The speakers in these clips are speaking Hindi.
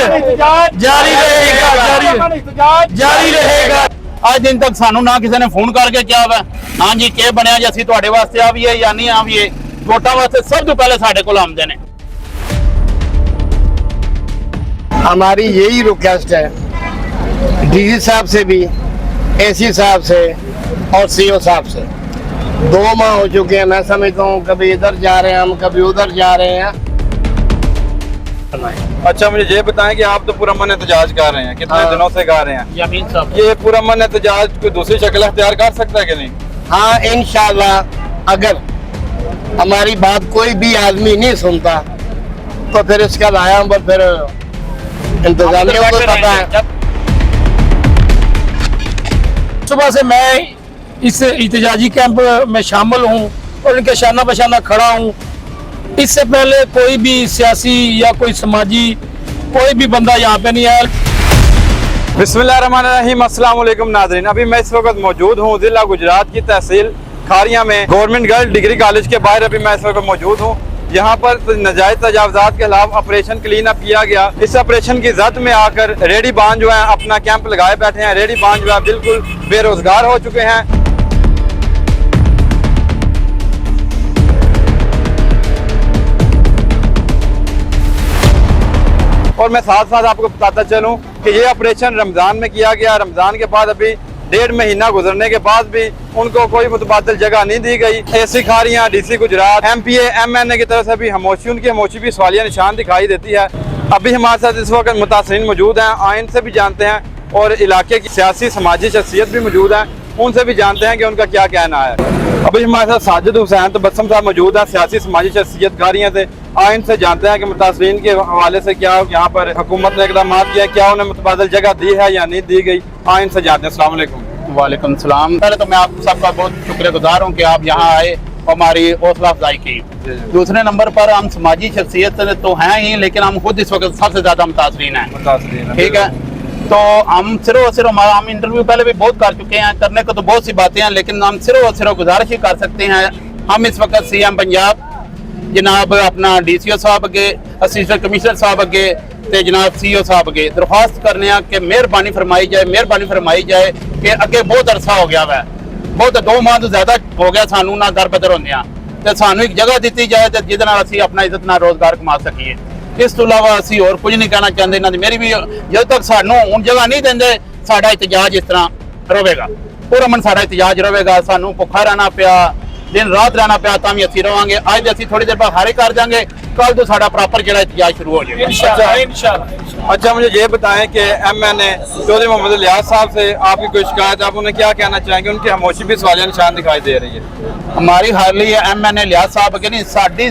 जारी रहेगा, जारी रहेगा। आज दिन तक सानू ना किसी ने फोन करके क्या हुआ, हाँ जी क्या बनया जी, असं तुहाडे वास्ते आवीए या नहीं आवीए। वोटां वास्ते सब तो पहले साडे कोल आउंदे ने। हमारी यही रिक्वेस्ट है डीसी साहब से भी, एसी साहब से और सीओ साहब से। 2 माह हो चुके हैं, मैं समझता हूँ कभी इधर जा रहे हैं हम, कभी उधर जा रहे हैं। अच्छा मुझे ये बताएं कि आप तो पुरअमन एहतजाज कर रहे हैं, कितने दिनों से कर रहे हैं? यमीन साहब, ये पुरअमन एहतजाज कोई दूसरी शक्ल अख्तियार कर सकता है कि नहीं? हाँ इंशाल्लाह, अगर हमारी बात कोई भी आदमी नहीं सुनता तो फिर इसका आयाम पर फिर इंतजामिया को पता है। सुबह से मैं इस इhtजाजी कैंप में शामिल हूँ और इनके शाना बशाना खड़ा हूँ। इससे पहले कोई भी सियासी या कोई समाजी कोई भी बंदा यहाँ पे नहीं आया। बिस्मिल्लाहिर्रहमानिर्रहीम, अस्सलाम वालेकुम नाज़रीन। अभी मैं इस वक्त मौजूद हूँ जिला गुजरात की तहसील खारिया में गवर्नमेंट गर्ल्स डिग्री कॉलेज के बाहर। अभी मैं इस वक्त मौजूद हूँ, यहाँ पर नाजायज तजावजात के खिलाफ ऑपरेशन क्लीन अप किया गया। इस ऑपरेशन की जद में आकर रेडी बान जो है अपना कैंप लगाए बैठे हैं। रेडी बान जो है बिल्कुल बेरोजगार हो चुके हैं। और मैं साथ साथ आपको बताता चलूं कि ये ऑपरेशन रमजान में किया गया। रमजान के बाद अभी 1.5 महीना गुजरने के बाद भी उनको कोई मुतबादल जगह नहीं दी गई। AC Khariyan, DC Gujarat, MPa, MNA की तरफ से भी खामोशी, उनकी खामोशी भी सवालिया निशान दिखाई देती है। अभी हमारे साथ इस वक्त मुतासरीन मौजूद हैं, आइन से भी जानते हैं और इलाके की सियासी समाजी शख्सियत भी मौजूद है, उनसे भी जानते हैं कि उनका क्या कहना है। अभी हमारे साथ साजिद हुसैन तबस्सुम साहब मौजूद है, सियासी समाजी शख्सियत खारियां से। आइन से जानते हैं कि मुतासरीन के हवाले से क्या यहाँ पर हुकूमत ने इकदाम किया, क्या उन्हें मुतबादल जगह दी है या नहीं दी गई। आइन से जानते हैं। अस्सलाम वालेकुम। वालेकुम सलाम। पहले तो मैं आप सबका बहुत शुक्रगुजार हूँ कि आप यहाँ आए और हमारी हौसला अफजाई की। दूसरे नंबर पर हम समाजी शख्सियत तो हैं ही, लेकिन हम खुद इस वक्त सबसे ज्यादा मुतासरीन हैं। ठीक है, तो हम सिर्फ हम इंटरव्यू पहले भी बहुत कर चुके हैं, करने को तो बहुत सी बातें हैं, लेकिन हम सिर्फ गुजारिश ही कर सकते हैं। हम इस वक्त सीएम पंजाब जनाब अपना डीसीओ साहब अगे, असिस्टेंट कमिश्नर साहब अगे ते जनाब सीओ साहब अगे दरख्वास्त करने कि मेहरबानी फरमाई जाए कि अगे बहुत अरसा हो गया वै, बहुत 2 माह तो ज्यादा हो गया सानू ना दर बदर होंदियां, ते सानू एक जगह दी जाए तो जिहदे नाल असीं अपना इज्जत नाल रोजगार कमा सकीए। इस तो इलावा असीं होर कुछ नहीं कहना चाहते। इन्हां दी मेरी भी जद तक सानू हुण जगह नहीं देंदे साडा एहतजाज इस तरह रहेगा, पुरअमन साडा एहतजाज रहेगा। सानू भुखा रहना पिया, दिन रात रहना पिया, तां भी असीं रहांगे। अज असीं थोड़ी देर बाद हारे कर जाएंगे, कल तो साडा प्रॉपर जिहड़ा एहतजाज शुरू हो जाएगा। अच्छा मुझे ये बताएं कि एमएनए चौधरी मोहम्मद इलियास साहब से आपकी कोई शिकायत, आप उन्हें क्या कहना चाहेंगे? उनकी खामोशी भी सवालिया निशान दिखाई दे रही है। हमारी हाली है एमएनए इलियास साहब के नहीं, साडी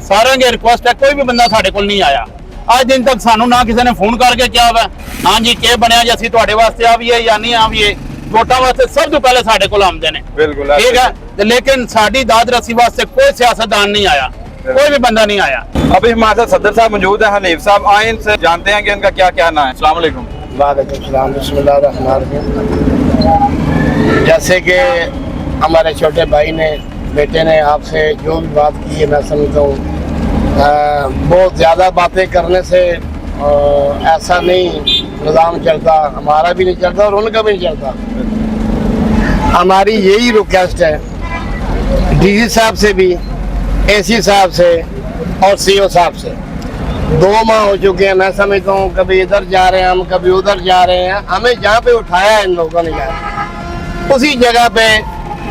सारे रिक्वेस्ट है, कोई भी बंदा साडे कोल नहीं आया। आज दिन तक सानू ना किसी ने फोन करके क्या हुआ, हाँ जी क्या बनया जी, असं तुहाडे वास्ते आवीए या नहीं आवीए। वोटां वास्ते सब तो पहले साडे कोल आउंदे ने। बिल्कुल ठीक है, लेकिन साडी दाद रसी वास्ते कोई सियासतदान नहीं आया, कोई भी बंदा नहीं आया। अभी हमारे साथ सदर साहब मौजूद है, हनीफ साहब। आइन से जानते हैं कि उनका क्या कहना है। अस्सलाम वालेकुम। वालेकुम सलाम। बिस्मिल्लाहिर्रहमानिर्रहीम। जैसे कि हमारे छोटे भाई ने, बेटे ने आपसे जो भी बात की है, मैं समझता हूँ बहुत ज़्यादा बातें करने से ऐसा नहीं निज़ाम चलता, हमारा भी नहीं चलता और उनका भी नहीं चलता। हमारी यही रिक्वेस्ट है डीसी साहब से भी, एसी साहब से और सीओ साहब से। 2 माह हो चुके हैं, मैं समझता हूँ कभी इधर जा रहे हैं हम, कभी उधर जा रहे हैं। हमें जहाँ पे उठाया है इन लोगों ने जाए उसी जगह पे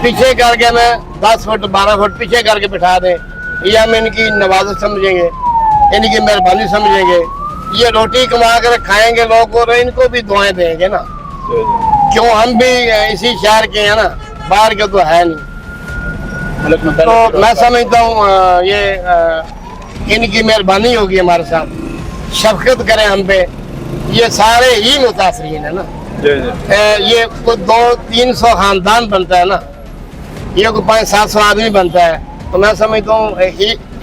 पीछे करके मैं 10 फुट 12 फुट पीछे करके बिठा दें, ये हम इनकी नवाजत समझेंगे, इनकी मेहरबानी समझेंगे। ये रोटी कमा कर खाएंगे लोग और इनको भी दुआएं देंगे ना, क्यों? हम भी इसी शहर के हैं ना, बाहर के तो है नहीं। तो मैं समझता हूँ ये इनकी मेहरबानी होगी हमारे साथ, शफकत करें हम पे। ये सारे ही मुतासरीन है ना, ये कोई 200-300 खानदान बनता है ना, ये कोई 500-700 आदमी बनता है। तो मैं समझता हूँ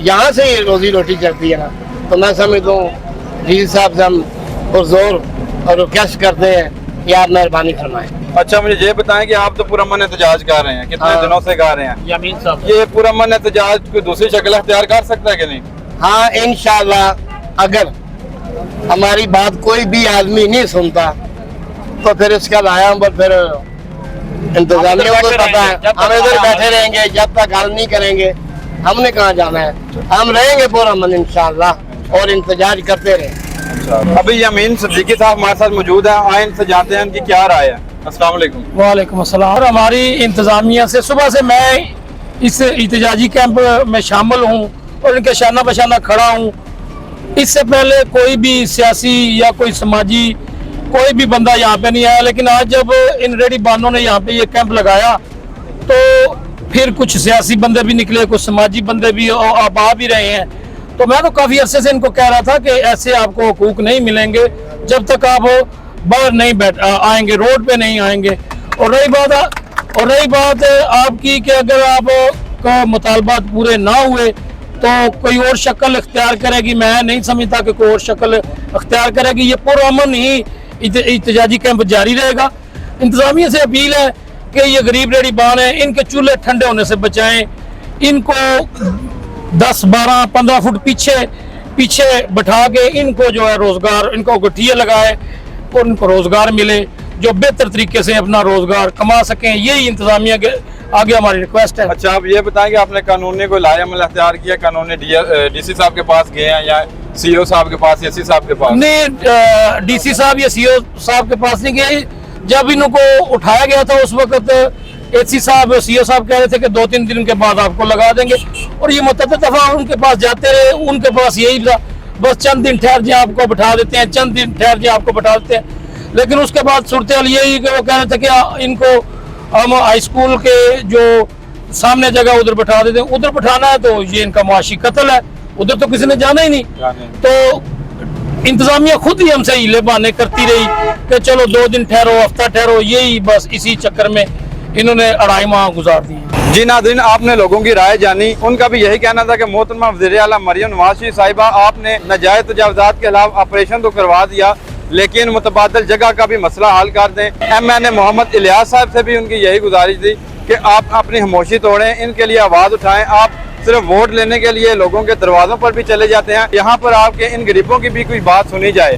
यहाँ से ही रोजी रोटी चलती है ना। तो मैं समझता हूँ डीसी साहब से हम पुरजोर और रिक्वेस्ट करते हैं कि आप मेहरबानी फरमाएं। अच्छा मुझे ये बताएं कि आप तो पुरअमन एहतजाज कर रहे हैं, कितने दिनों से कर रहे हैं? यमीन साहब, ये पुरअमन एहतजाज कोई दूसरी शक्ल अख्तियार कर सकता है कि नहीं? हाँ इंशाल्लाह, अगर हमारी बात कोई भी आदमी नहीं सुनता, तो फिर इसका लाया पर फिर इंतजामिया को पता है, हम इधर बैठे रहेंगे जब तक हल नहीं करेंगे। हमने कहाँ जाना है, हम रहेंगे पूरा मन इंशाल्लाह और इंतजार करते रहे। अभी यमीन सिद्दीकी साहब हमारे साथ मौजूद है, आए इनसे जानते हैं उनकी क्या राय है। अस्सलाम वालेकुम। वालेकुम अस्सलाम। और हमारी इंतज़ामिया से सुबह से मैं इस एहतजाजी कैंप में शामिल हूँ और इनके शाना बशाना खड़ा हूँ। इससे पहले कोई भी सियासी या कोई समाजी कोई भी बंदा यहाँ पे नहीं आया, लेकिन आज जब इन रेडी बानों ने यहाँ पे ये कैंप लगाया तो फिर कुछ सियासी बंदे भी निकले, कुछ समाजी बंदे भी अब आ भी रहे हैं। तो मैं तो काफ़ी अरसे से इनको कह रहा था कि ऐसे आपको हुकूक नहीं मिलेंगे जब तक आप बाहर नहीं आएंगे, रोड पे नहीं आएंगे। और रही बात आपकी कि अगर आप का मुतालबात पूरे ना हुए तो कोई और शक्ल इख्तियार करेगी, मैं नहीं समझता कि कोई और शक्ल इख्तियार करेगी। ये पुरअमन ही एहतजाजी कैंप जारी रहेगा। इंतज़ामिया से अपील है कि ये गरीब रेडी बान है, इनके चूल्हे ठंडे होने से बचाएं, इनको 10, 12, 15 फुट पीछे बैठा के इनको जो है रोजगार, इनको गठिया लगाए और इनको रोजगार मिले, जो बेहतर तरीके से अपना रोजगार कमा सकें। यही इंतजामिया के आगे हमारी रिक्वेस्ट है। अच्छा, आप ये बताएं कि आपने कानून ने कोई लायामल अख्तियार किया, कानून ने डीसी साहब के पास गए हैं या सीओ साहब के पास या सी साहब के पास? नहीं, डीसी साहब या सीओ साहब के पास नहीं गए। जब इनको उठाया गया था उस वक्त एसी साहब और सीओ साहब कह रहे थे कि 2-3 दिन के बाद आपको लगा देंगे, और ये मुतअद्दिद दफा उनके पास जाते रहे। उनके पास यही था बस चंद दिन ठहर जाए आपको बैठा देते हैं, चंद दिन ठहर जाए आपको बैठा देते हैं। लेकिन उसके बाद सूरत हाल यही कि वो कह रहे थे कि इनको हम हाई स्कूल के जो सामने जगह उधर बैठा देते हैं, उधर बैठाना है तो ये इनका मुआशी कत्ल है, उधर तो किसी ने जाना ही नहीं। तो इंतजामिया खुद ही हमसे हीले बहाने करती रही कि चलो 2 दिन ठहरो, हफ्ता ठहरो, यही बस इसी चक्कर में इन्होंने 2.5 माह गुजार दिए। जी नाज़रीन, आपने लोगों की राय जानी। उनका भी यही कहना था कि मोहतरमा वज़ीर आला मरियम नवाज शरीफ साहिबा, आपने नाजायज़ तजावुज़ात के खिलाफ ऑपरेशन तो करवा दिया, लेकिन मुतबादल जगह का भी मसला हल कर दें। MNA मोहम्मद इलियास साहब से भी उनकी यही गुजारिश थी कि आप अपनी खामोशी तोड़ें, इनके लिए आवाज़ उठाएं। आप सिर्फ वोट लेने के लिए लोगों के दरवाज़ों पर भी चले जाते हैं, यहाँ पर आपके इन गरीबों की भी कोई बात सुनी जाए।